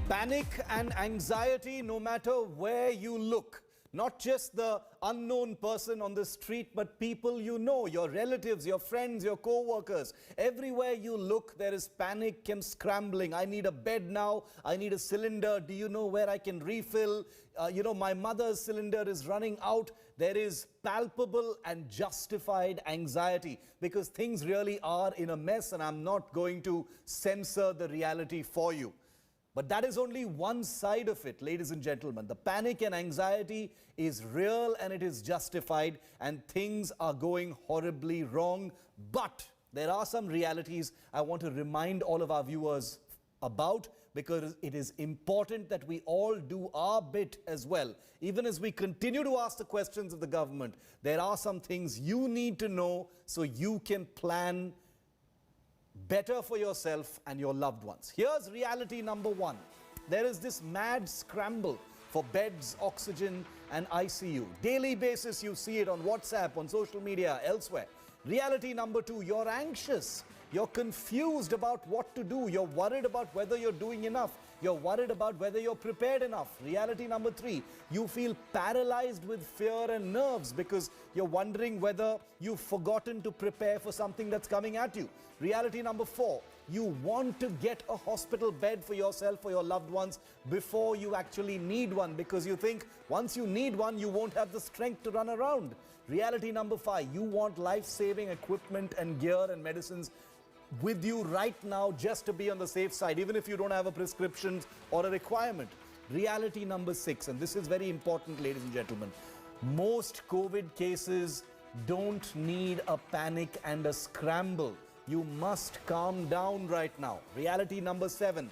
Panic and anxiety no matter where you look. Not just the unknown person on the street, but people you know, your relatives, your friends, your co-workers. Everywhere you look, there is panic and scrambling. I need a bed now. I need a cylinder. Do you know where I can refill? My mother's cylinder is running out. There is palpable and justified anxiety because things really are in a mess, and I'm not going to censor the reality for you. But that is only one side of it, ladies and gentlemen. The panic and anxiety is real and it is justified, and things are going horribly wrong. But there are some realities I want to remind all of our viewers about, because it is important that we all do our bit as well. Even as we continue to ask the questions of the government, there are some things you need to know so you can plan better for yourself and your loved ones. Here's reality number one. There is this mad scramble for beds, oxygen and ICU. Daily basis you see it on WhatsApp, on social media, elsewhere. Reality number two, you're anxious. You're confused about what to do. You're worried about whether you're doing enough. You're worried about whether you're prepared enough. Reality number three, you feel paralyzed with fear and nerves because you're wondering whether you've forgotten to prepare for something that's coming at you. Reality number four, you want to get a hospital bed for yourself or your loved ones before you actually need one, because you think once you need one, you won't have the strength to run around. Reality number five, you want life-saving equipment and gear and medicines with you right now just to be on the safe side, even if you don't have a prescription or a requirement. Reality number six, and this is very important, ladies and gentlemen, most COVID cases don't need a panic and a scramble. You must calm down right now. Reality number seven,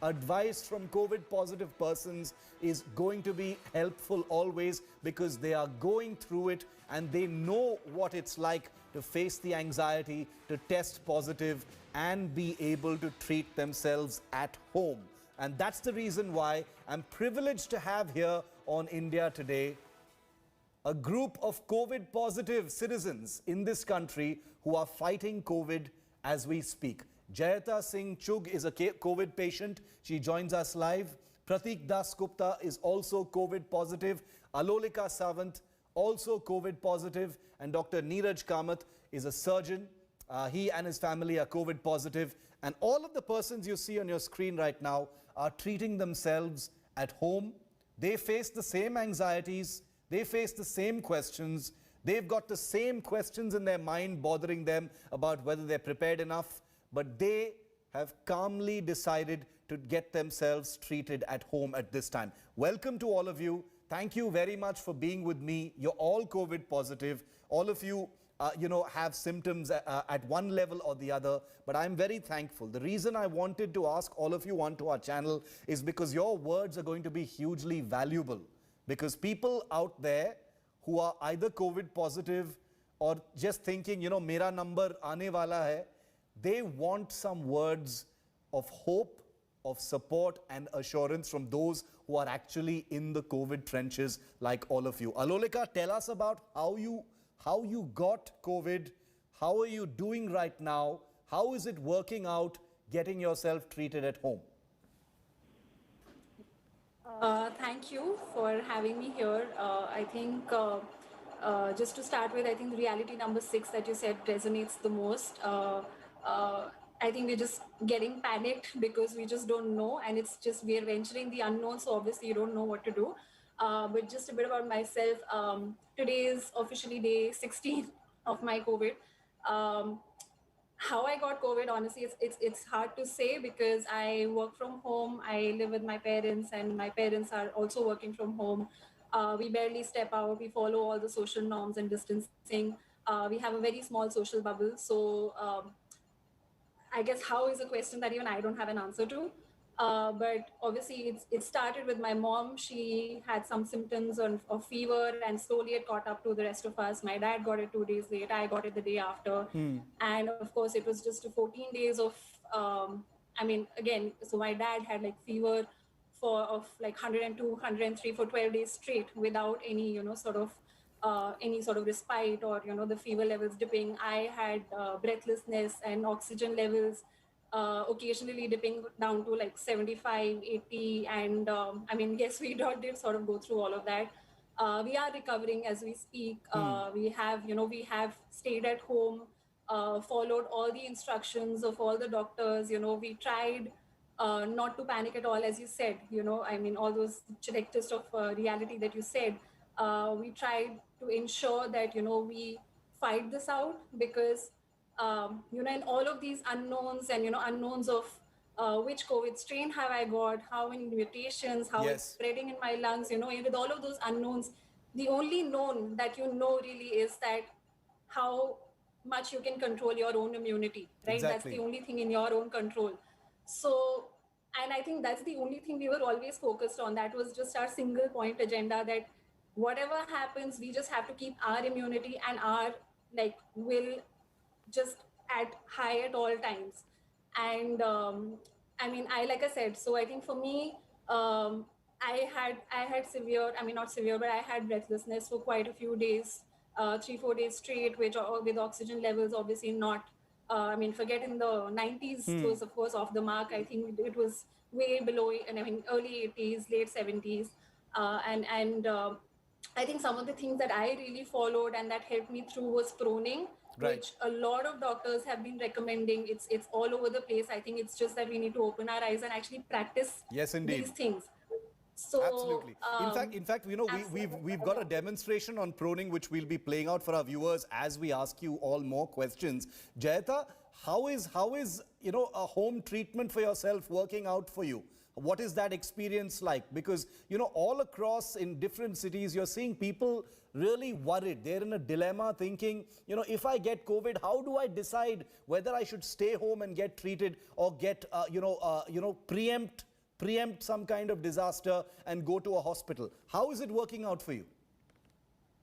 advice from COVID positive persons is going to be helpful always, because they are going through it and they know what it's like to face the anxiety, to test positive and be able to treat themselves at home. And that's the reason why I'm privileged to have here on India Today a group of COVID positive citizens in this country who are fighting COVID as we speak. Jayata Singh Chugh is a COVID patient. She joins us live. Pratik Das Gupta is also COVID positive. Alolika Sawant, also COVID positive. And Dr. Neeraj Kamath is a surgeon. He and his family are COVID positive. And all of the persons you see on your screen right now are treating themselves at home. They face the same anxieties. They face the same questions. They've got the same questions in their mind bothering them about whether they're prepared enough. But they have calmly decided to get themselves treated at home at this time. Welcome to all of you. Thank you very much for being with me. You're all COVID positive. All of you, have symptoms at one level or the other. But I'm very thankful. The reason I wanted to ask all of you onto our channel is because your words are going to be hugely valuable. Because people out there who are either COVID positive or just thinking, mera number aane wala hai, they want some words of hope, of support and assurance from those who are actually in the COVID trenches like all of you. Alolika, tell us about how you got COVID. How are you doing right now? How is it working out getting yourself treated at home? Thank you for having me here. I think just to start with, I think the reality number 6 that you said resonates the most. I think we're just getting panicked because we just don't know, and it's just we are venturing the unknown, so obviously you don't know what to do. But just a bit about myself. Today is officially day 16 of my COVID. How I got COVID, honestly, it's hard to say because I work from home. I live with my parents, and my parents are also working from home. We barely step out. We follow all the social norms and distancing. We have a very small social bubble. So I guess how is a question that even I don't have an answer to. But obviously it started with my mom. She had some symptoms of fever, and slowly it caught up to the rest of us. My dad got it 2 days late. I got it the day after. And of course it was just 14 days of, so my dad had like fever of like 102, 103 for 12 days straight without any, any sort of respite or, the fever levels dipping. I had breathlessness and oxygen levels occasionally dipping down to like 75, 80. And I mean, yes, we did sort of go through all of that. We are recovering as we speak. We have stayed at home, followed all the instructions of all the doctors. We tried not to panic at all, as you said. I mean, all those check test of reality that you said. We tried to ensure that we fight this out, because in all of these unknowns, and unknowns of which COVID strain have I got, how many mutations, how it's Yes, spreading in my lungs, with all of those unknowns, the only known that really is that how much you can control your own immunity, right? That's the exactly. only thing in your own control. So, and I think that's the only thing we were always focused on. That was just our single point agenda, that whatever happens, we just have to keep our immunity and our like will just at high at all times. And I mean, like I said, so I think for me, I had severe, I mean, not severe, but I had breathlessness for quite a few days, 3 4 days straight, which with oxygen levels obviously not, I mean, forget in the 90s, it was of course off the mark. I think it was way below, and I mean early 80s, late 70s. And I think some of the things that I really followed and that helped me through was proning, Right. which a lot of doctors have been recommending. It's all over the place. I think it's just that we need to open our eyes and actually practice Yes, indeed. these things. So Absolutely. In fact, we've got a demonstration on proning which we'll be playing out for our viewers as we ask you all more questions. Jayata, how is a home treatment for yourself working out for you? What is that experience like? Because all across in different cities, you're seeing people really worried. They're in a dilemma, thinking, if I get COVID, how do I decide whether I should stay home and get treated, or get preempt some kind of disaster and go to a hospital? How is it working out for you?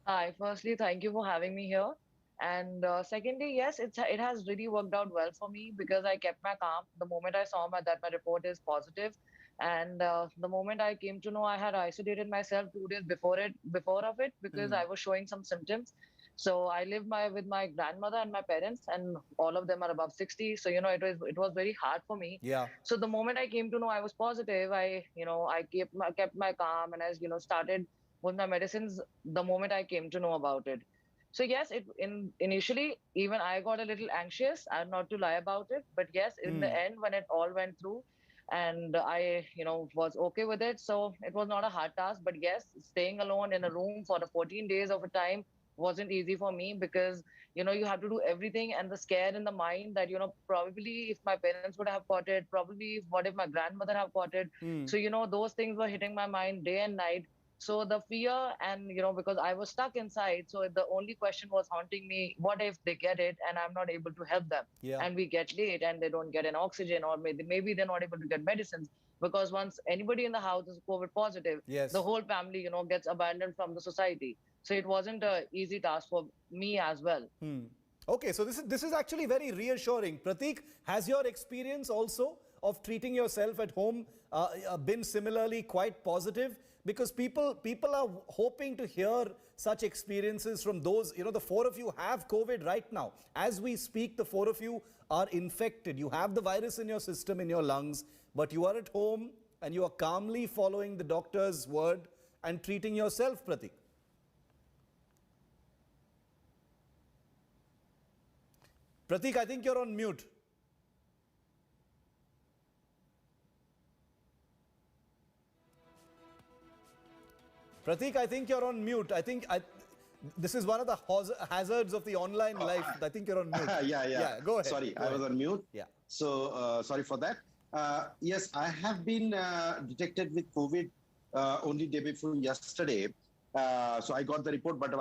Hi, firstly, thank you for having me here. And secondly, yes, it has really worked out well for me because I kept my calm the moment I saw that my report is positive, and the moment I came to know, I had isolated myself 2 days before of it because I was showing some symptoms. So I live with my grandmother and my parents, and all of them are above 60. So it was very hard for me. Yeah. So the moment I came to know I was positive, I kept my calm, and as started with my medicines the moment I came to know about it. So yes, initially even I got a little anxious. I'm not to lie about it, but yes, in the end when it all went through, and I was okay with it, so it was not a hard task. But yes, staying alone in a room for the 14 days of a time wasn't easy for me because you have to do everything, and the scare in the mind that probably if my parents would have caught it, probably what if my grandmother have caught it. So those things were hitting my mind day and night. So the fear, and because I was stuck inside, so the only question was haunting me: what if they get it and I'm not able to help them, Yeah. and we get late and they don't get an oxygen, or maybe they're not able to get medicines, because once anybody in the house is COVID positive, Yes. the whole family gets abandoned from the society. So it wasn't an easy task for me as well. Okay, so this is actually very reassuring. Pratik, has your experience also of treating yourself at home been similarly quite positive? Because people are hoping to hear such experiences from those. The four of you have COVID right now. As we speak, the four of you are infected. You have the virus in your system, in your lungs, but you are at home and you are calmly following the doctor's word and treating yourself, Pratik. Pratik, I think you're on mute. Pratik, I think you're on mute. This is one of the hazards of the online life. I think you're on mute. Yeah. Go ahead. Sorry, Go I ahead. was on mute. Yeah. So sorry for that. Yes, I have been detected with COVID only day before yesterday. So I got the report, but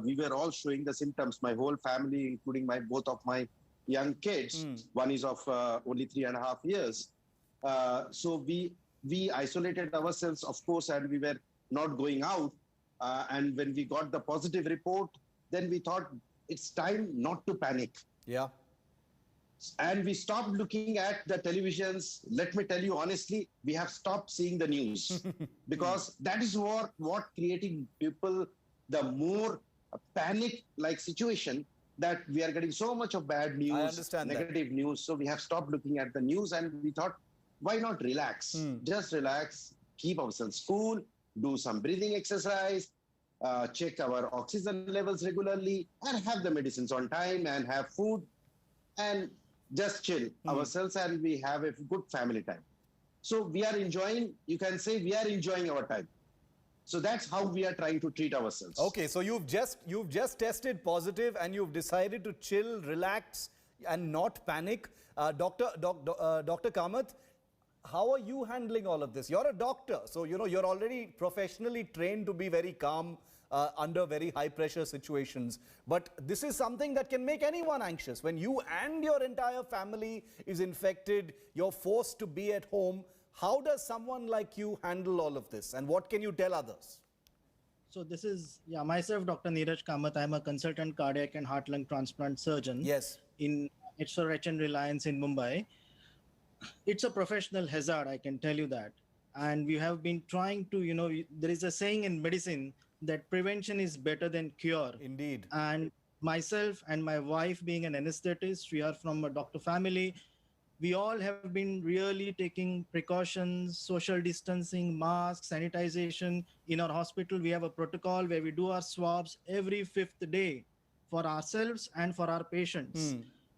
we were all showing the symptoms. My whole family, including both of my young kids. One is of only 3.5 years. So we isolated ourselves, of course, and we were not going out. And when we got the positive report, then we thought it's time not to panic. Yeah. And we stopped looking at the televisions. Let me tell you honestly, we have stopped seeing the news because that is what creating people the more panic-like situation. that we are getting so much of bad news, understand that. negative news. So we have stopped looking at the news and we thought, why not relax? Just relax, keep ourselves cool, do some breathing exercise, check our oxygen levels regularly, and have the medicines on time and have food and just chill ourselves, and we have a good family time. So we are enjoying, you can say we are enjoying our time. So that's how we are trying to treat ourselves. Okay, so you've just tested positive and you've decided to chill, relax, and not panic. Dr. Kamath, how are you handling all of this? You're a doctor, so you're already professionally trained to be very calm under very high pressure situations. But this is something that can make anyone anxious. When you and your entire family is infected, you're forced to be at home. How does someone like you handle all of this? And what can you tell others? So this is, myself, Dr. Neeraj Kamath. I'm a consultant cardiac and heart-lung transplant surgeon. Yes. In SRH and Reliance in Mumbai. It's a professional hazard, I can tell you that. And we have been trying to, there is a saying in medicine that prevention is better than cure. Indeed. And myself and my wife, being an anesthetist, we are from a doctor family. We all have been really taking precautions, social distancing, masks, sanitization. In our hospital, we have a protocol where we do our swabs every 5th day for ourselves and for our patients.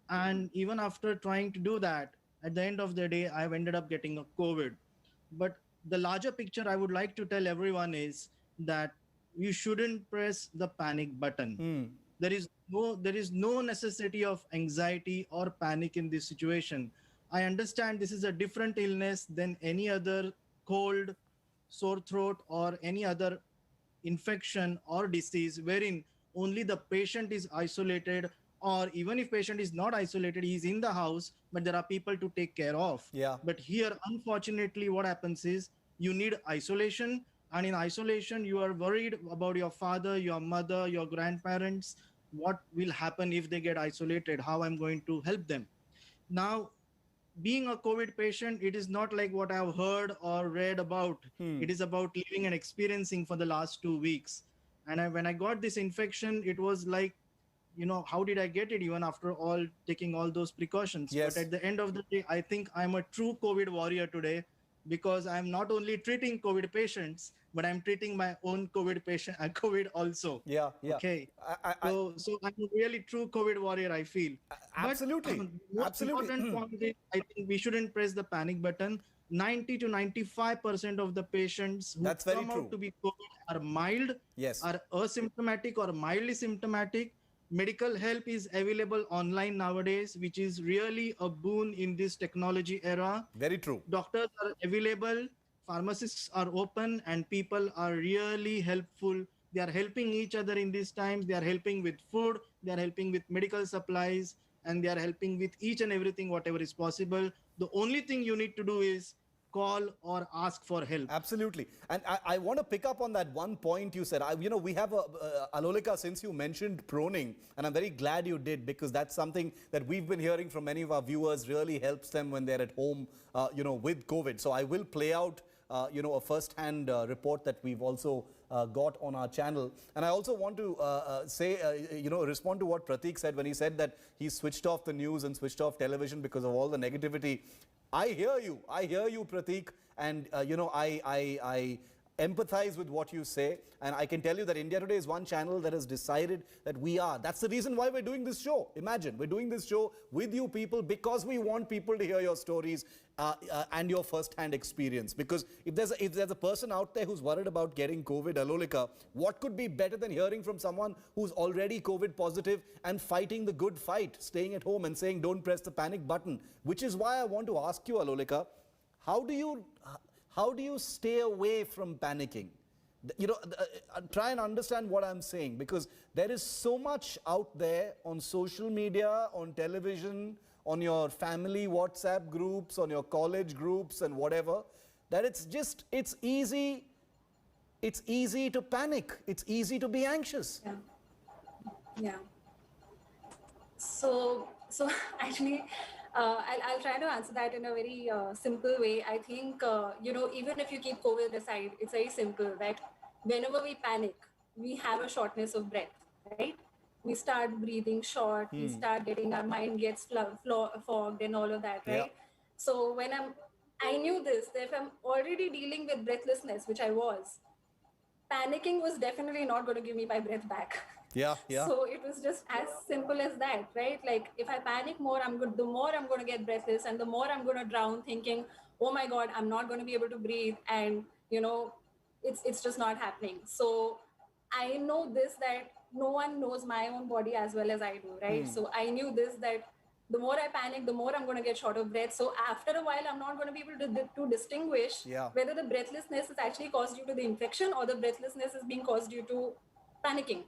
And even after trying to do that, at the end of the day, I've ended up getting a COVID. But the larger picture I would like to tell everyone is that you shouldn't press the panic button. There is no necessity of anxiety or panic in this situation. I understand this is a different illness than any other cold, sore throat, or any other infection or disease wherein only the patient is isolated, or even if patient is not isolated, he's in the house, but there are people to take care of. Yeah. But here, unfortunately, what happens is you need isolation, and in isolation, you are worried about your father, your mother, your grandparents. What will happen if they get isolated? How I'm going to help them? Now, being a COVID patient, it is not like what I've heard or read about. It is about living and experiencing for the last 2 weeks. And when I got this infection, it was like, how did I get it even after all taking all those precautions? Yes. But at the end of the day, I think I'm a true COVID warrior today, because I'm not only treating COVID patients, but I'm treating my own COVID also. Yeah. Okay. So I'm a really true COVID warrior, I feel. Absolutely. But most important point is, I think we shouldn't press the panic button. 90 to 95% of the patients who come out to be COVID are mild, are asymptomatic or mildly symptomatic. Medical help is available online nowadays, which is really a boon in this technology era. Very true. Doctors are available, pharmacists are open, and people are really helpful. They are helping each other in these times. They are helping with food, they are helping with medical supplies, and they are helping with each and everything, whatever is possible. The only thing you need to do is call or ask for help. Absolutely. And I want to pick up on that one point you said. We have Alolika, since you mentioned proning, and I'm very glad you did, because that's something that we've been hearing from many of our viewers really helps them when they're at home, with COVID. So I will play out, a first-hand report that we've also got on our channel. And I also want to respond to what Pratik said when he said that he switched off the news and switched off television because of all the negativity. I hear you, Pratik, and I empathize with what you say, and I can tell you that India Today is one channel that has decided that that's the reason why we're doing this show. Imagine, we're doing this show with you people because we want people to hear your stories and your first-hand experience. Because if there's a person out there who's worried about getting COVID, Alolika, what could be better than hearing from someone who's already COVID positive and fighting the good fight, staying at home and saying don't press the panic button? Which is why I want to ask you, Alolika, how do you stay away from panicking? Try and understand what I'm saying, because there is so much out there on social media, on television, on your family WhatsApp groups, on your college groups and whatever, that it's easy to panic. It's easy to be anxious. Yeah. So actually, I'll try to answer that in a very simple way. I think, even if you keep COVID aside, it's very simple that whenever we panic, we have a shortness of breath, right? we start breathing short, we start getting, our mind gets fogged and all of that, Yeah. right? So I knew this, that if I'm already dealing with breathlessness, which I was, panicking was definitely not going to give me my breath back. Yeah, yeah. So it was just as simple as that, right? Like if I panic more, the more I'm going to get breathless, and the more I'm going to drown, thinking, oh my God, I'm not going to be able to breathe, and it's just not happening. So I know this, that no one knows my own body as well as I do, right? So I knew this, that the more I panic, the more I'm going to get short of breath. So after a while, I'm not going to be able to distinguish Yeah. whether the breathlessness is actually caused due to the infection or the breathlessness is being caused due to panicking,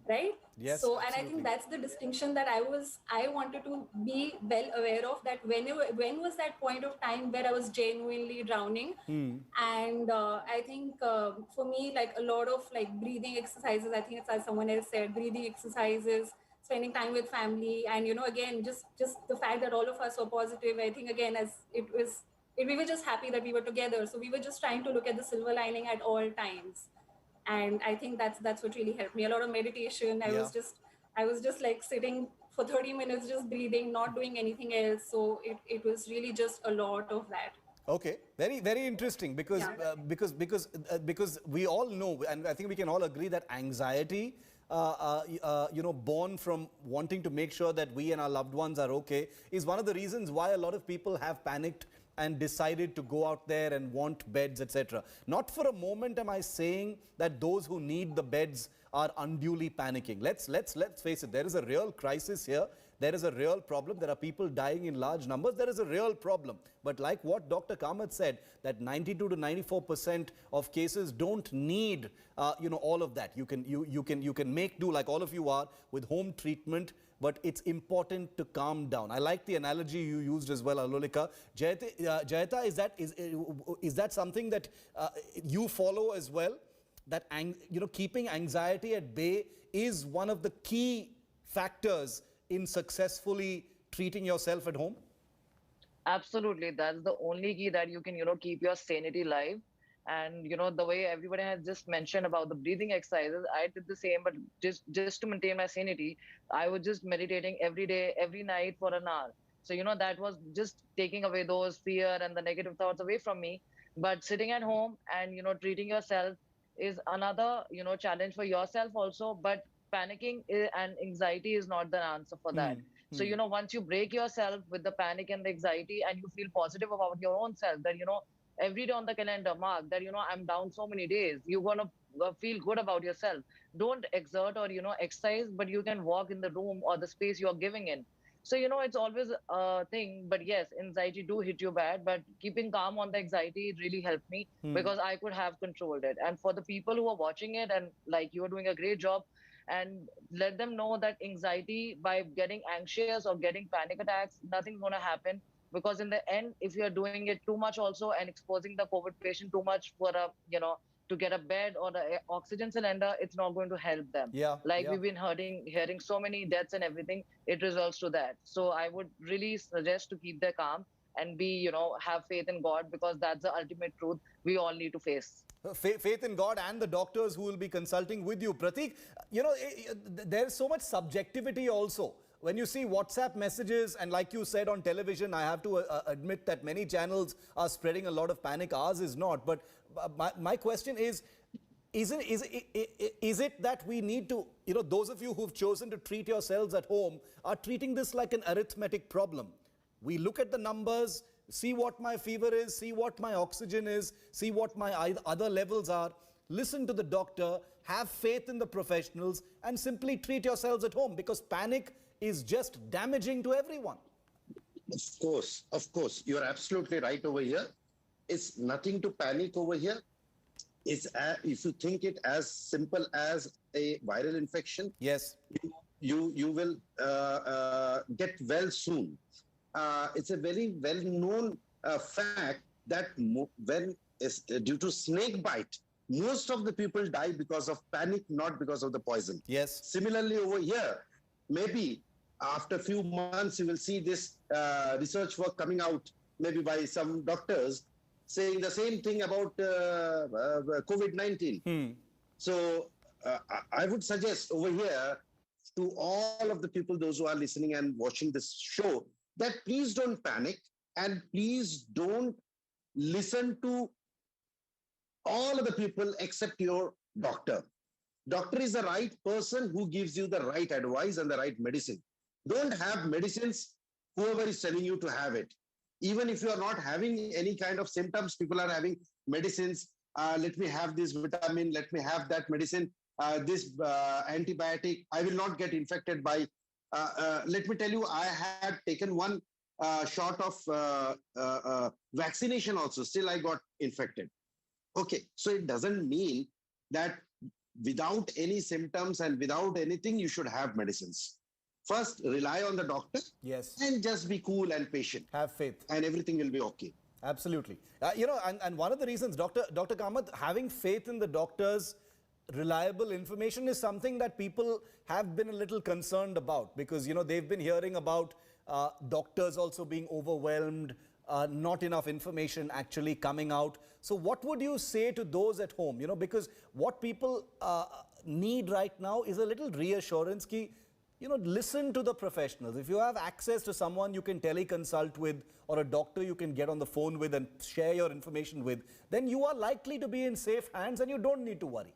right? Yes, So, and I absolutely. think that's the distinction that I wanted to be well aware of, that when was that point of time where I was genuinely drowning. And I think for me, like a lot of like breathing exercises, I think it's as someone else said, breathing exercises, spending time with family, and again, just the fact that all of us were positive. I think again, as we were just happy that we were together, so we were just trying to look at the silver lining at all times. And I think that's what really helped me. A lot of meditation. I was just like sitting for 30 minutes, just breathing, not doing anything else. So it was really just a lot of that. Okay, very, very interesting, because because we all know, and I think we can all agree, that anxiety, born from wanting to make sure that we and our loved ones are okay, is one of the reasons why a lot of people have panicked and decided to go out there and want beds, etc. Not for a moment am I saying that those who need the beds are unduly panicking. Let's face it. There is a real crisis here. There is a real problem. There are people dying in large numbers. There is a real problem. But like what Dr. Kamath said, that 92 to 94% of cases don't need, all of that. You can make do, like all of you are, with home treatment. But it's important to calm down. I like the analogy you used as well, Alolika. Jayata, is that something that you follow as well? That keeping anxiety at bay is one of the key factors in successfully treating yourself at home? Absolutely. That's the only key that you can, keep your sanity alive. And, the way everybody has just mentioned about the breathing exercises, I did the same, but just to maintain my sanity, I was just meditating every day, every night for an hour. So, that was just taking away those fear and the negative thoughts away from me. But sitting at home and, treating yourself is another, challenge for yourself also. But panicking and anxiety is not the answer for that. So, once you break yourself with the panic and the anxiety, and you feel positive about your own self, that, every day on the calendar mark that, I'm down so many days, you're going to feel good about yourself. Don't exert or, exercise, but you can walk in the room or the space you're giving in. So, it's always a thing. But yes, anxiety do hit you bad, but keeping calm on the anxiety really helped me because I could have controlled it. And for the people who are watching it, and like you are doing a great job, and let them know that anxiety, by getting anxious or getting panic attacks, nothing's going to happen. Because in the end, if you're doing it too much also and exposing the COVID patient too much for to get a bed or the oxygen cylinder, it's not going to help them. We've been hearing so many deaths and everything, it results to that. So I would really suggest to keep their calm and be, have faith in God, because that's the ultimate truth we all need to face. Faith in God and the doctors who will be consulting with you. Prateek, there's so much subjectivity also. When you see WhatsApp messages, and like you said on television, I have to admit that many channels are spreading a lot of panic. Ours is not. But my question is it that we need to, those of you who've chosen to treat yourselves at home are treating this like an arithmetic problem. We look at the numbers, see what my fever is, see what my oxygen is, see what my other levels are, listen to the doctor, have faith in the professionals, and simply treat yourselves at home, because panic is just damaging to everyone. Of course. You're absolutely right over here. It's nothing to panic over here. It's if you think it as simple as a viral infection, yes, you will get well soon. It's a very well-known fact that when due to snake bite, most of the people die because of panic, not because of the poison. Yes. Similarly, over here, maybe after a few months, you will see this research work coming out, maybe by some doctors, saying the same thing about COVID-19. So I would suggest over here to all of the people, those who are listening and watching this show, that please don't panic and please don't listen to all of the people except your doctor. Doctor is the right person who gives you the right advice and the right medicine. Don't have medicines, whoever is telling you to have it. Even if you are not having any kind of symptoms, people are having medicines. Let me have this vitamin, let me have that medicine, this antibiotic. I will not get infected by. Let me tell you, I had taken one shot of vaccination also. Still, I got infected. Okay, so it doesn't mean that without any symptoms and without anything, you should have medicines. First, rely on the doctor. Yes. And just be cool and patient. Have faith. And everything will be okay. Absolutely. And one of the reasons, Dr. Kamath, having faith in the doctor's reliable information is something that people have been a little concerned about, because, they've been hearing about doctors also being overwhelmed, not enough information actually coming out. So what would you say to those at home? Because what people need right now is a little reassurance ki, listen to the professionals. If you have access to someone you can teleconsult with, or a doctor you can get on the phone with and share your information with, then you are likely to be in safe hands and you don't need to worry.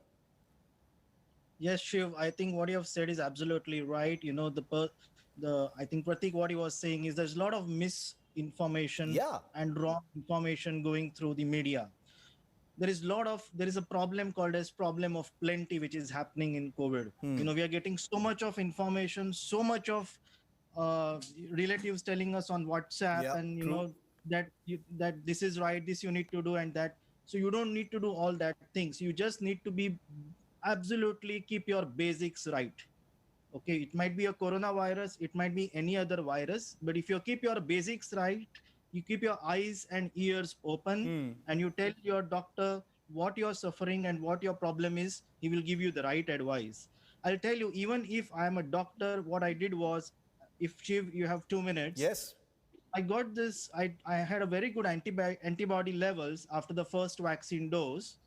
Yes, Shiv, I think what you have said is absolutely right. I think Pratik, what he was saying is there's a lot of misinformation and wrong information going through the media. There is a problem called as problem of plenty, which is happening in COVID. We are getting so much of information, so much of relatives telling us on WhatsApp, and that this is right, this you need to do, and that. So you don't need to do all that things. You just need to be absolutely keep your basics right. Okay, it might be a coronavirus, it might be any other virus, but if you keep your basics right, you keep your eyes and ears open, and you tell your doctor what you're suffering and what your problem is, he will give you the right advice. I'll tell you, even if I'm a doctor, what I did was, if Shiv, you have 2 minutes. Yes. I got this, I had a very good antibody levels after the first vaccine dose,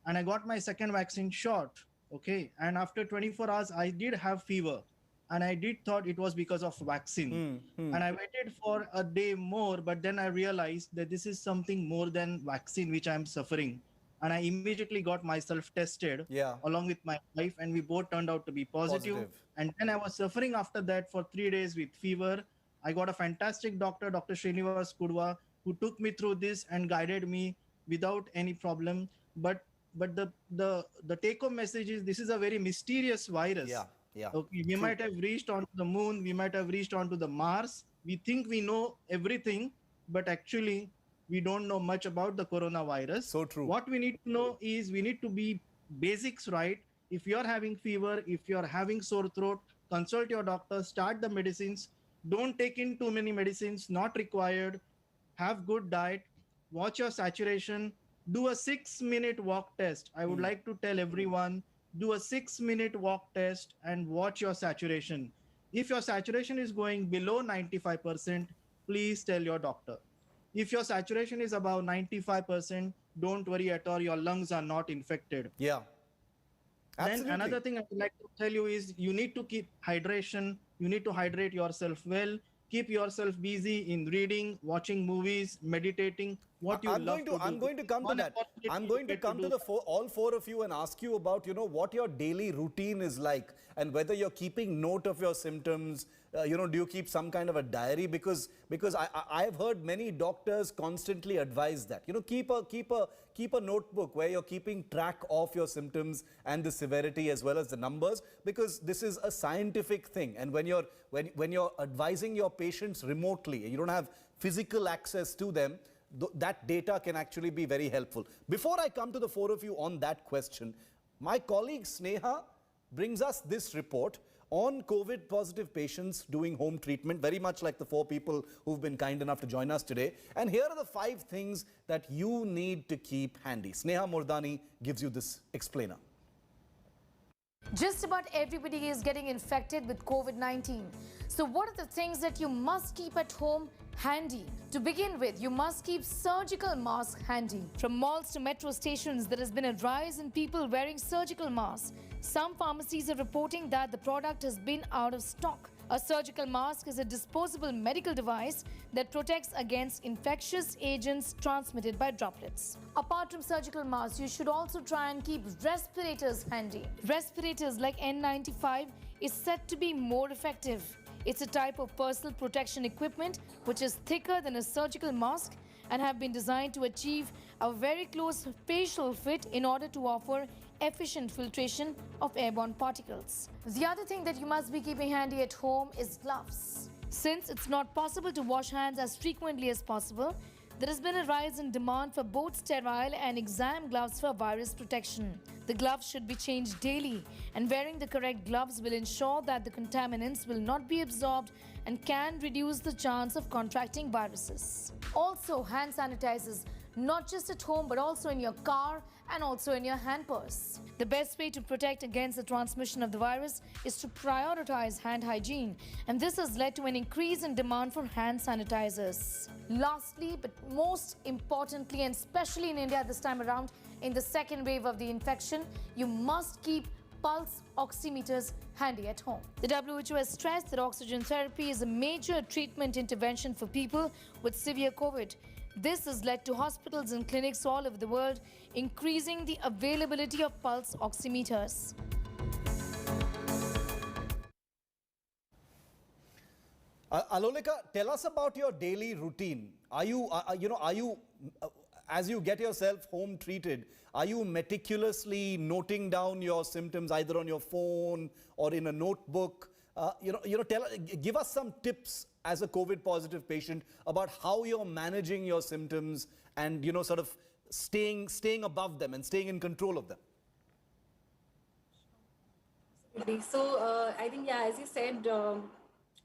and I got my second vaccine shot. Okay. And after 24 hours, I did have fever. And I did thought it was because of vaccine. And I waited for a day more, but then I realized that this is something more than vaccine, which I'm suffering. And I immediately got myself tested along with my wife, and we both turned out to be positive. And then I was suffering after that for 3 days with fever. I got a fantastic doctor, Dr. Srinivas Kudwa, who took me through this and guided me without any problem. But the take-home message is this is a very mysterious virus. Okay, we might have reached onto the moon, we might have reached onto the Mars. We think we know everything, but actually we don't know much about the coronavirus. So true. What we need to know is we need to be basics right. If you're having fever, if you're having sore throat, consult your doctor, start the medicines. Don't take in too many medicines, not required. Have good diet, watch your saturation, do a 6-minute walk test. I would like to tell everyone, do a 6-minute walk test and watch your saturation. If your saturation is going below 95%, please tell your doctor. If your saturation is above 95%, don't worry at all, your lungs are not infected. Yeah. Absolutely. Then another thing I would like to tell you is you need to keep hydration. You need to hydrate yourself well. Keep yourself busy in reading, watching movies, meditating, what you love to do. I'm going to come to that. I'm going to come to all four of you and ask you about, what your daily routine is like, and whether you're keeping note of your symptoms. Do you keep some kind of a diary? Because I've heard many doctors constantly advise that, keep a notebook where you're keeping track of your symptoms and the severity as well as the numbers, because this is a scientific thing. And when you're advising your patients remotely, and you don't have physical access to them, that data can actually be very helpful. Before I come to the four of you on that question, my colleague Sneha brings us this report on COVID positive patients doing home treatment, very much like the four people who've been kind enough to join us today. And here are the 5 things that you need to keep handy. Sneha Mordani gives you this explainer. Just about everybody is getting infected with COVID-19. So what are the things that you must keep at home Handy. To begin with, you must keep surgical masks handy. From malls to metro stations, there has been a rise in people wearing surgical masks. Some pharmacies are reporting that the product has been out of stock. A surgical mask is a disposable medical device that protects against infectious agents transmitted by droplets. Apart from surgical masks, you should also try and keep respirators handy. Respirators like N95 is said to be more effective. It's a type of personal protection equipment which is thicker than a surgical mask and have been designed to achieve a very close facial fit in order to offer efficient filtration of airborne particles. The other thing that you must be keeping handy at home is gloves. Since it's not possible to wash hands as frequently as possible, there has been a rise in demand for both sterile and exam gloves for virus protection. The gloves should be changed daily, and wearing the correct gloves will ensure that the contaminants will not be absorbed and can reduce the chance of contracting viruses. Also, hand sanitizers, not just at home but also in your car and also in your hand purse. The best way to protect against the transmission of the virus is to prioritize hand hygiene, and this has led to an increase in demand for hand sanitizers. Lastly, but most importantly, and especially in India this time around, in the second wave of the infection, you must keep pulse oximeters handy at home. The WHO has stressed that oxygen therapy is a major treatment intervention for people with severe COVID. This has led to hospitals and clinics all over the world increasing the availability of pulse oximeters. Alolika, tell us about your daily routine. Are you, as you get yourself home treated, are you meticulously noting down your symptoms either on your phone or in a notebook? Give us some tips as a COVID positive patient about how you're managing your symptoms and, sort of staying above them and staying in control of them. So I think, yeah, as you said,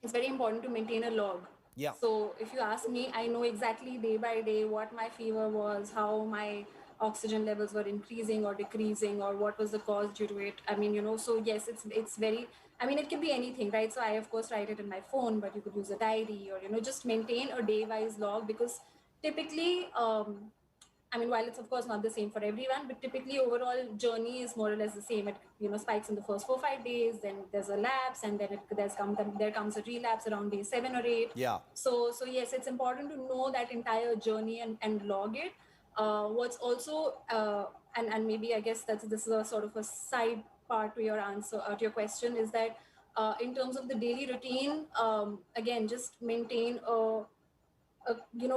it's very important to maintain a log. Yeah. So if you ask me, I know exactly day by day what my fever was, how my oxygen levels were increasing or decreasing, or what was the cause due to it. I mean, so yes, it's very, I mean, it can be anything, right? So I, of course, write it in my phone, but you could use a diary or, just maintain a day-wise log, because typically, I mean, while it's of course not the same for everyone, but typically overall journey is more or less the same. It spikes in the first 4-5 days, then there's a lapse, and then there comes a relapse around day 7 or 8. Yeah. So yes, it's important to know that entire journey and log it. What's also and maybe I guess this is a sort of a side part to your answer to your question, is that in terms of the daily routine, again, just maintain a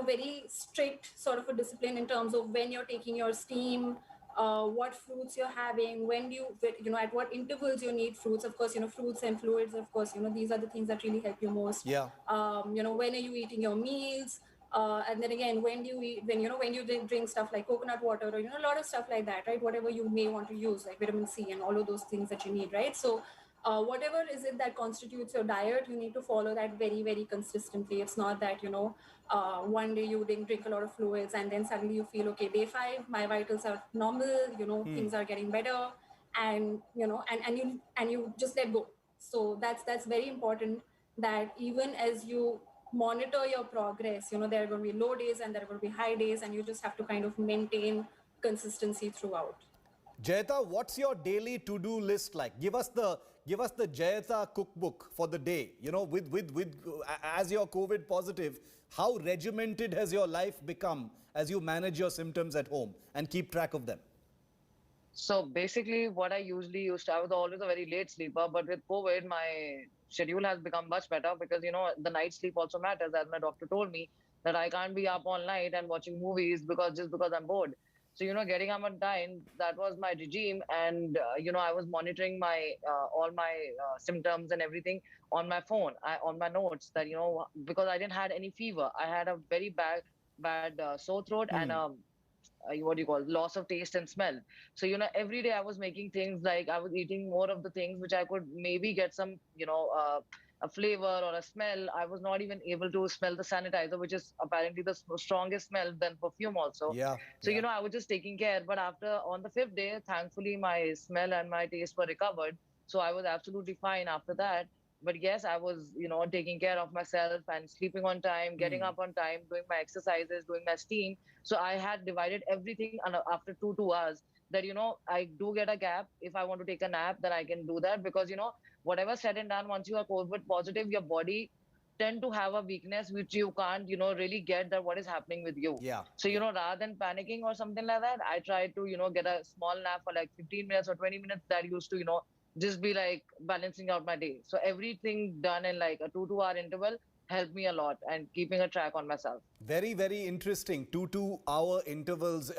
very strict sort of a discipline in terms of when you're taking your steam, what fruits you're having, when you at what intervals you need fruits. Of course, fruits and fluids, of course, these are the things that really help you most. Yeah. When are you eating your meals? And then again, when you eat, when you drink stuff like coconut water or, a lot of stuff like that, right? Whatever you may want to use, like vitamin C and all of those things that you need, right? So whatever is it that constitutes your diet, you need to follow that very, very consistently. It's not that, one day you didn't drink a lot of fluids and then suddenly you feel, okay, day 5, my vitals are normal, things are getting better, and, and you just let go. So that's very important, that even as you monitor your progress, there are going to be low days and there are going to be high days, and you just have to kind of maintain consistency throughout. Jayata, what's your daily to-do list like? Give us the Jayata cookbook for the day. As you're COVID positive, how regimented has your life become as you manage your symptoms at home and keep track of them? So basically what I usually used to, I was always a very late sleeper, but with COVID, my schedule has become much better because, the night sleep also matters. As my doctor told me that I can't be up all night and watching movies because I'm bored. So, getting up on time, that was my regime. And, I was monitoring my all my symptoms and everything on my phone, on my notes, that, because I didn't had any fever. I had a very bad sore throat and loss of taste and smell. So, every day I was making things like I was eating more of the things which I could maybe get some, a flavor or a smell. I was not even able to smell the sanitizer, which is apparently the strongest smell than perfume also. Yeah. So, I was just taking care. But on the 5th day, thankfully, my smell and my taste were recovered. So I was absolutely fine after that. But yes, I was, taking care of myself and sleeping on time, getting up on time, doing my exercises, doing my steam. So I had divided everything after 2 hours that, I do get a gap. If I want to take a nap, then I can do that because, whatever said and done, once you are COVID positive, your body tend to have a weakness which you can't, really get that what is happening with you. Yeah. So, rather than panicking or something like that, I try to, get a small nap for like 15 minutes or 20 minutes. That used to, just be like balancing out my day. So everything done in like a 2 hour interval helped me a lot and keeping a track on myself. Very, very interesting. 2 hour intervals.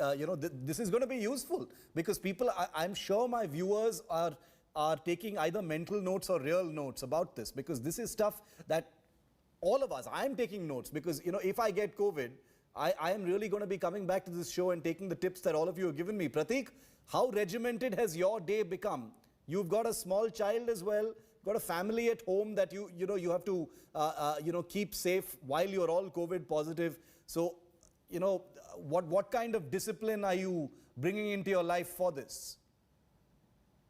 This is going to be useful because people, I'm sure my viewers are taking either mental notes or real notes about this, because this is stuff that all of us, I'm taking notes because, if I get COVID, I am really going to be coming back to this show and taking the tips that all of you have given me. Prateek, how regimented has your day become? You've got a small child as well, got a family at home that you have to keep safe while you're all COVID positive. So, what kind of discipline are you bringing into your life for this?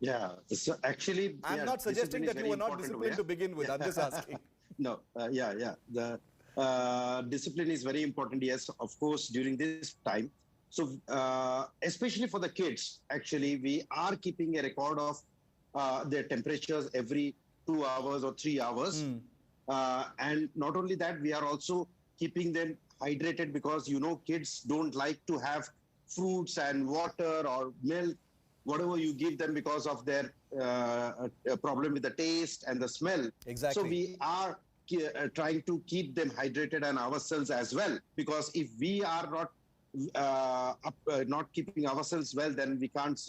Yeah, so actually, I'm not suggesting that you were not disciplined to begin with. I'm just asking. No, the discipline is very important. Yes, of course, during this time. So, especially for the kids, actually, we are keeping a record of their temperatures every 2 hours or 3 hours. And not only that, we are also keeping them hydrated because, kids don't like to have fruits and water or milk, whatever you give them, because of their problem with the taste and the smell. Exactly. So we are trying to keep them hydrated and ourselves as well, because if we are not keeping ourselves well, then we can't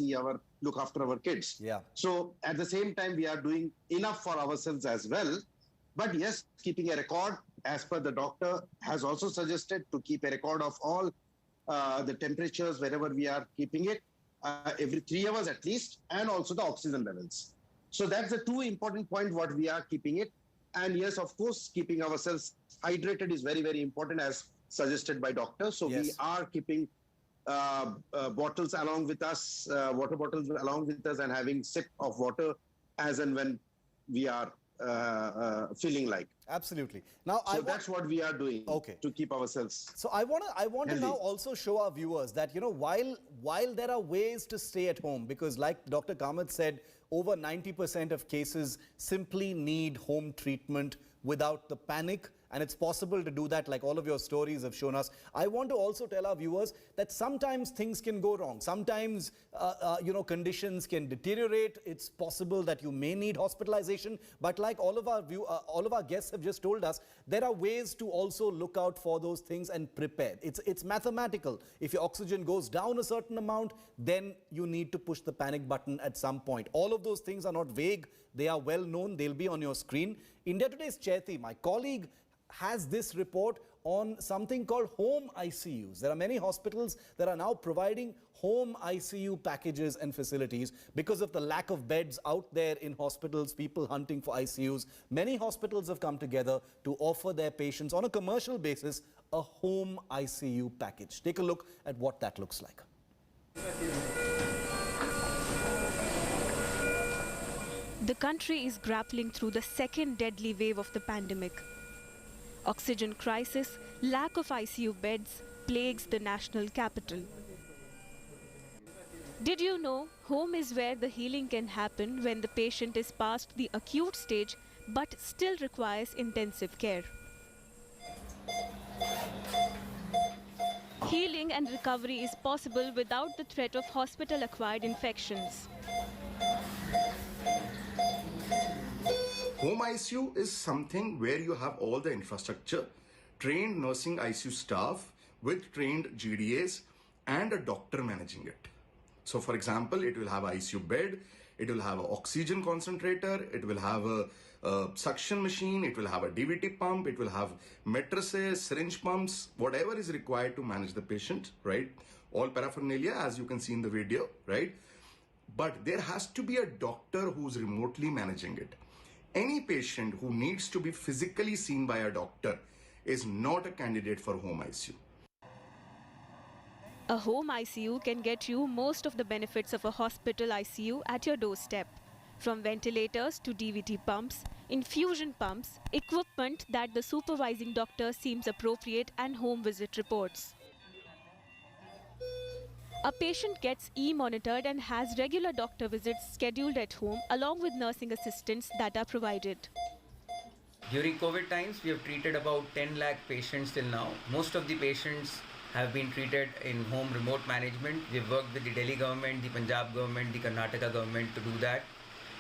look after our kids. Yeah. So at the same time, we are doing enough for ourselves as well. But yes, keeping a record, as per the doctor has also suggested, to keep a record of all the temperatures wherever we are keeping it, every 3 hours at least, and also the oxygen levels. So that's the two important point what we are keeping it. And yes, of course, keeping ourselves hydrated is very, very important, as suggested by doctors. So yes, we are keeping bottles along with us, water bottles along with us, and having sip of water as and when we are feeling like. Absolutely. Now, so that's what we are doing to keep ourselves. So I want to now also show our viewers that, while there are ways to stay at home, because like Dr. Kamath said, over 90% of cases simply need home treatment without the panic. And it's possible to do that, like all of your stories have shown us. I want to also tell our viewers that sometimes things can go wrong. Sometimes, conditions can deteriorate. It's possible that you may need hospitalization. But like all of our guests have just told us, there are ways to also look out for those things and prepare. It's mathematical. If your oxygen goes down a certain amount, then you need to push the panic button at some point. All of those things are not vague. They are well known. They'll be on your screen. India Today's Chaiti, my colleague, has this report on something called home ICUs. There are many hospitals that are now providing home ICU packages and facilities because of the lack of beds out there in hospitals, people hunting for ICUs. Many hospitals have come together to offer their patients on a commercial basis a home ICU package. Take a look at what that looks like. The country is grappling through the second deadly wave of the pandemic. Oxygen crisis, lack of ICU beds plagues the national capital. Did you know home is where the healing can happen when the patient is past the acute stage but still requires intensive care? Healing and recovery is possible without the threat of hospital-acquired infections. Home ICU is something where you have all the infrastructure, trained nursing ICU staff with trained GDAs and a doctor managing it. So for example, it will have an ICU bed, it will have an oxygen concentrator, it will have a suction machine, it will have a DVT pump, it will have mattresses, syringe pumps, whatever is required to manage the patient, right? All paraphernalia, as you can see in the video, right? But there has to be a doctor who's remotely managing it. Any patient who needs to be physically seen by a doctor is not a candidate for home ICU. A home ICU can get you most of the benefits of a hospital ICU at your doorstep. From ventilators to DVT pumps, infusion pumps, equipment that the supervising doctor seems appropriate, and home visit reports. A patient gets e-monitored and has regular doctor visits scheduled at home along with nursing assistants that are provided. During COVID times, we have treated about 10 lakh patients till now. Most of the patients have been treated in home remote management. We've worked with the Delhi government, the Punjab government, the Karnataka government to do that.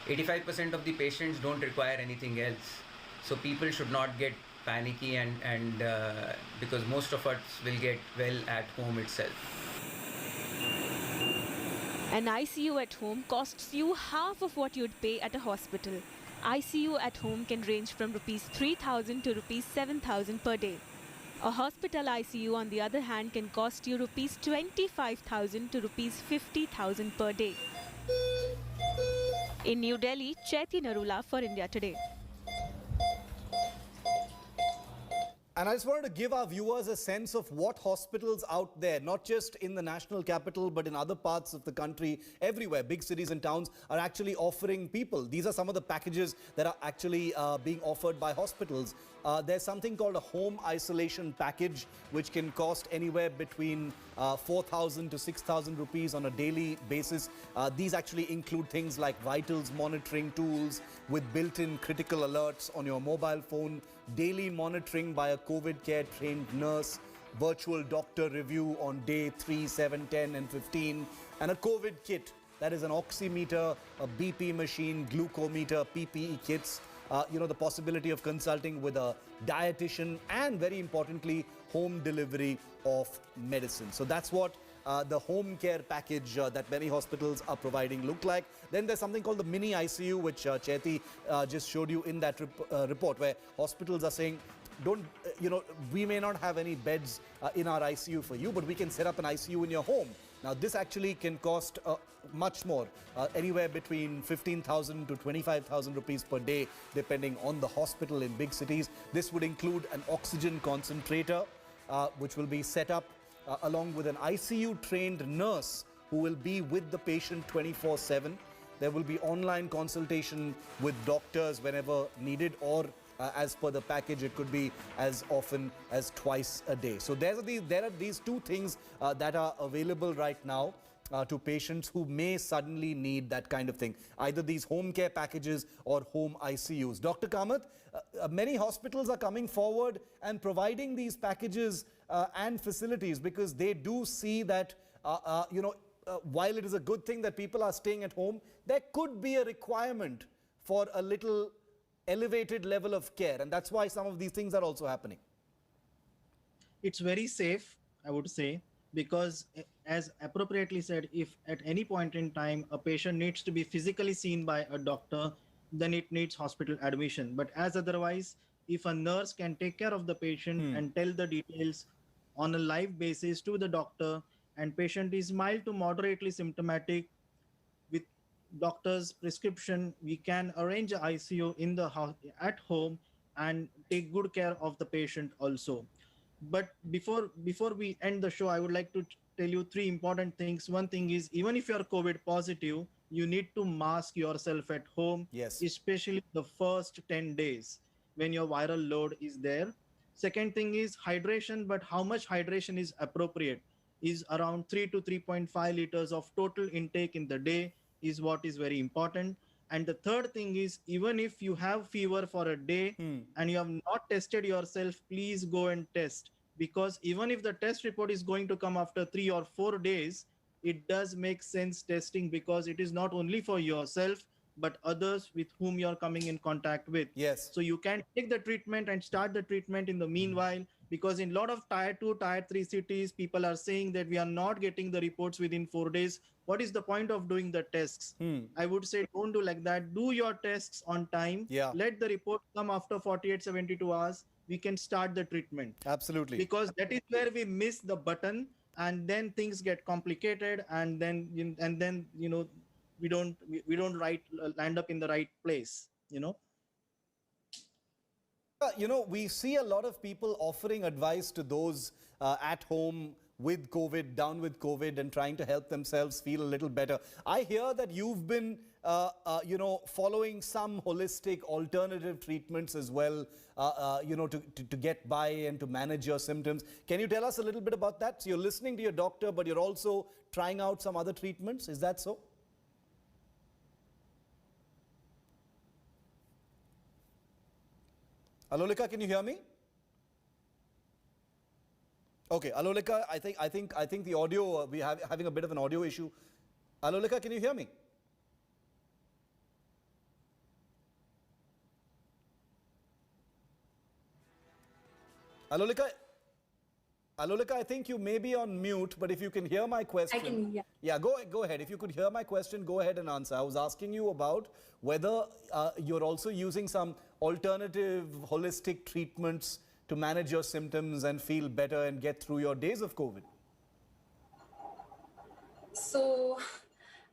85% of the patients don't require anything else. So people should not get panicky and because most of us will get well at home itself. An ICU at home costs you half of what you'd pay at a hospital. ICU at home can range from rupees 3,000 to rupees 7,000 per day. A hospital ICU, on the other hand, can cost you rupees 25,000 to rupees 50,000 per day. In New Delhi, Chaiti Narula for India Today. And I just wanted to give our viewers a sense of what hospitals out there, not just in the national capital, but in other parts of the country, everywhere, big cities and towns, are actually offering people. These are some of the packages that are actually being offered by hospitals. There's something called a home isolation package, which can cost anywhere between 4,000 to 6,000 rupees on a daily basis. These actually include things like vitals monitoring tools with built-in critical alerts on your mobile phone, daily monitoring by a COVID care trained nurse, virtual doctor review on day 3, 7, 10 and 15, and a COVID kit. That is an oximeter, a BP machine, glucometer, PPE kits, the possibility of consulting with a dietitian, and very importantly, home delivery of medicine. So that's what the home care package that many hospitals are providing look like. Then there's something called the mini ICU, which Chaiti just showed you in that report, where hospitals are saying, we may not have any beds in our ICU for you, but we can set up an ICU in your home. Now, this actually can cost much more, anywhere between 15,000 to 25,000 rupees per day, depending on the hospital in big cities. This would include an oxygen concentrator, which will be set up along with an ICU-trained nurse who will be with the patient 24/7. There will be online consultation with doctors whenever needed, or as per the package, it could be as often as twice a day. So there are these two things that are available right now to patients who may suddenly need that kind of thing, either these home care packages or home ICUs. Dr. Kamath, many hospitals are coming forward and providing these packages and facilities because they do see that, while it is a good thing that people are staying at home, there could be a requirement for a little elevated level of care, and that's why some of these things are also happening. It's very safe, I would say, because as appropriately said, if at any point in time a patient needs to be physically seen by a doctor, then it needs hospital admission. But as otherwise, if a nurse can take care of the patient and tell the details on a live basis to the doctor, and patient is mild to moderately symptomatic, with doctor's prescription, we can arrange a ICU in the house at home and take good care of the patient also. But before we end the show, I would like to tell you three important things. One thing is, even if you're COVID positive, you need to mask yourself at home, yes, especially the first 10 days when your viral load is there. Second thing is hydration, but how much hydration is appropriate is around 3 to 3.5 liters of total intake in the day is what is very important. And the third thing is, even if you have fever for a day and you have not tested yourself, please go and test, because even if the test report is going to come after 3 or 4 days, it does make sense testing, because it is not only for yourself but others with whom you're coming in contact with. Yes. So you can take the treatment and start the treatment in the meanwhile, because in a lot of tier 2, tier 3 cities, people are saying that we are not getting the reports within 4 days. What is the point of doing the tests? I would say don't do like that. Do your tests on time. Yeah. Let the report come after 48, 72 hours. We can start the treatment. Absolutely. Because that is where we miss the button, and then things get complicated, and then we don't land up in the right place. We see a lot of people offering advice to those at home with COVID, down with COVID, and trying to help themselves feel a little better. I hear that you've been, following some holistic alternative treatments as well, to get by and to manage your symptoms. Can you tell us a little bit about that? So you're listening to your doctor, but you're also trying out some other treatments. Is that so? Alolika, can you hear me? Okay, Alolika, I think the audio, we have having a bit of an audio issue. Alolika, can you hear me? Alolika, I think you may be on mute, but if you can hear my question. I can, yeah. Yeah, go ahead. If you could hear my question, go ahead and answer. I was asking you about whether you're also using some alternative holistic treatments to manage your symptoms and feel better and get through your days of COVID. So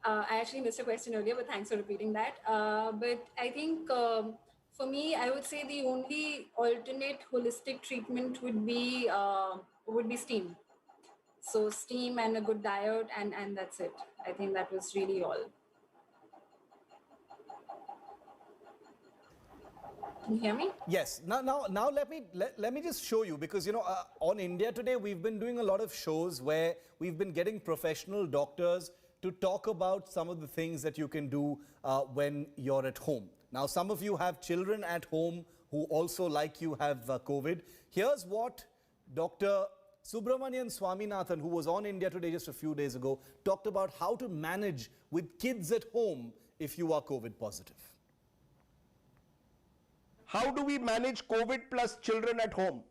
I actually missed a question earlier, but thanks for repeating that. But I think for me, I would say the only alternate holistic treatment would be steam. So steam and a good diet, and that's it. I think that was really all. Can you hear me? Yes. Now let me just show you, because on India Today we've been doing a lot of shows where we've been getting professional doctors to talk about some of the things that you can do when you're at home. Now, some of you have children at home who also, like you, have COVID. Here's what Dr. Subramanian Swaminathan, who was on India Today just a few days ago, talked about how to manage with kids at home if you are COVID positive. How do we manage COVID plus children at home?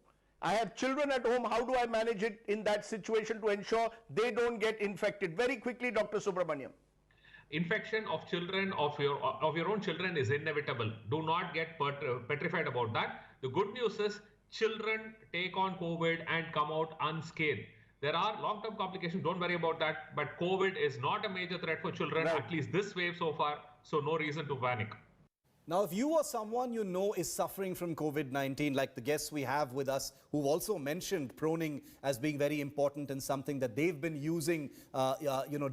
I have children at home. How do I manage it in that situation to ensure they don't get infected? Very quickly, Dr. Subramaniam. Infection of children, of your own children, is inevitable. Do not get petrified about that. The good news is children take on COVID and come out unscathed. There are long-term complications, don't worry about that. But COVID is not a major threat for children, right, at least this wave so far. So no reason to panic. Now, if you or someone you know is suffering from COVID-19, like the guests we have with us, who've also mentioned proning as being very important and something that they've been using,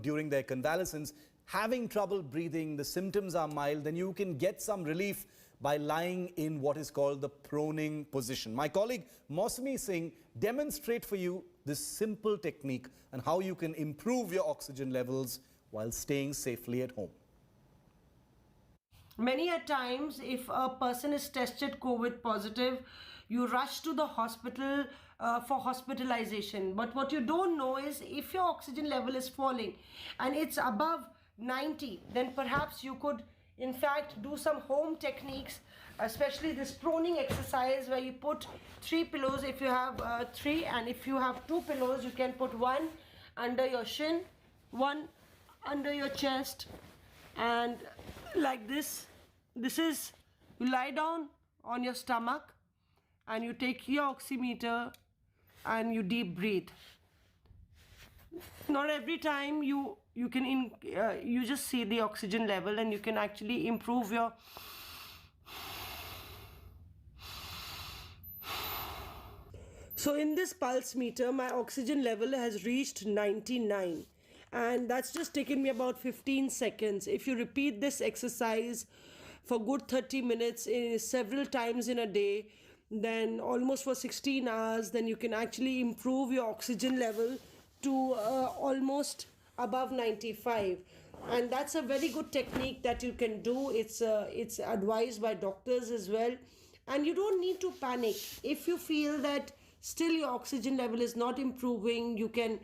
during their convalescence, having trouble breathing, the symptoms are mild, then you can get some relief by lying in what is called the proning position. My colleague Mausami Singh demonstrate for you this simple technique and how you can improve your oxygen levels while staying safely at home. Many a times, if a person is tested COVID positive, you rush to the hospital for hospitalization. But what you don't know is if your oxygen level is falling and it's above 90, then perhaps you could in fact do some home techniques, especially this proning exercise where you put 3 pillows if you have 3, and if you have 2 pillows you can put 1 under your shin, 1 under your chest, and like this. This is, you lie down on your stomach and you take your oximeter and you deep breathe. Not every time you can you just see the oxygen level, and you can actually improve your So in this pulse meter, my oxygen level has reached 99, and that's just taken me about 15 seconds. If you repeat this exercise for good 30 minutes several times in a day, then almost for 16 hours, then you can actually improve your oxygen level to almost above 95. And that's a very good technique that you can do. It's advised by doctors as well. And you don't need to panic. If you feel that still your oxygen level is not improving, you can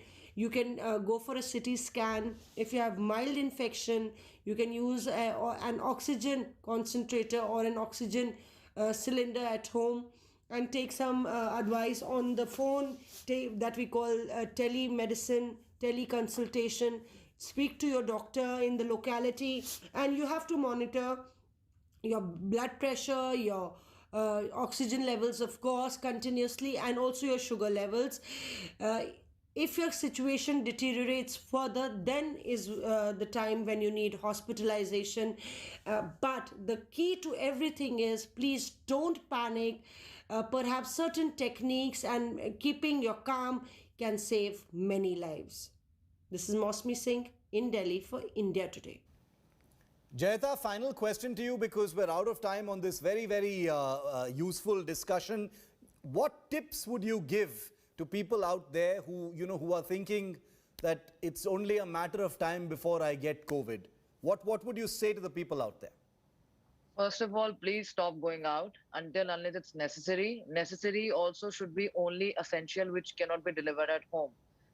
go for a CT scan. If you have mild infection, you can use an oxygen concentrator or an oxygen cylinder at home, and take some advice on the phone that we call telemedicine, teleconsultation. Speak to your doctor in the locality, and you have to monitor your blood pressure, your oxygen levels, of course, continuously, and also your sugar levels. If your situation deteriorates further, then is the time when you need hospitalization. But the key to everything is, please don't panic. Perhaps certain techniques and keeping your calm, can save many lives. This is Mosmi Singh in Delhi for India Today. Jayata, final question to you because we're out of time on this very useful discussion. What tips would you give to people out there who are thinking that it's only a matter of time before I get COVID? What would you say to the people out there? First of all, please stop going out unless it's necessary. Necessary also should be only essential, which cannot be delivered at home,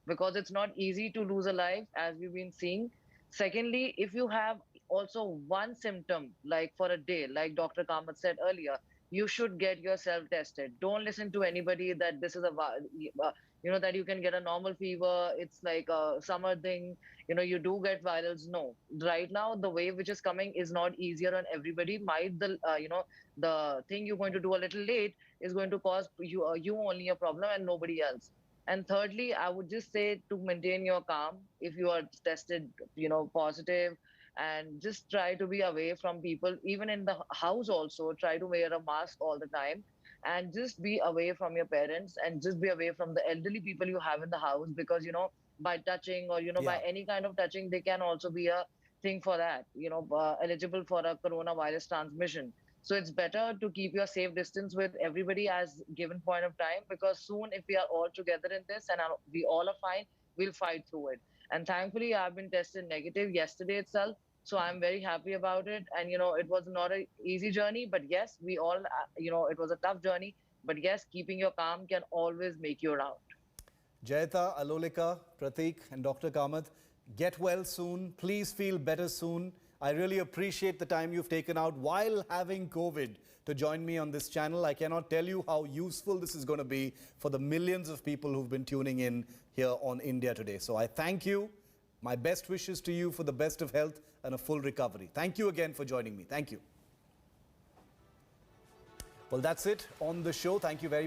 because it's not easy to lose a life, as we've been seeing. Secondly, if you have also one symptom, like for a day, like Dr. Kamath said earlier, you should get yourself tested. Don't listen to anybody that this is that you can get a normal fever. It's like a summer thing. You do get virals. No, right now the wave which is coming is not easier on everybody. The thing you're going to do a little late is going to cause you only a problem and nobody else. And thirdly, I would just say to maintain your calm if you are tested, positive, and just try to be away from people. Even in the house also, try to wear a mask all the time, and just be away from your parents, and just be away from the elderly people you have in the house, because, by touching or, by any kind of touching, they can also be a thing for that, eligible for a coronavirus transmission. So it's better to keep your safe distance with everybody as given point of time, because soon if we are all together in this and we all are fine, we'll fight through it. And thankfully, I've been tested negative yesterday itself. So I'm very happy about it. And, it was not an easy journey, but yes, we all, it was a tough journey. But yes, keeping your calm can always make you around. Jayata, Alolika, Pratik and Dr. Kamath, get well soon. Please feel better soon. I really appreciate the time you've taken out while having COVID to join me on this channel. I cannot tell you how useful this is going to be for the millions of people who've been tuning in here on India Today. So I thank you. My best wishes to you for the best of health and a full recovery. Thank you again for joining me. Thank you. Well, that's it on the show. Thank you very much.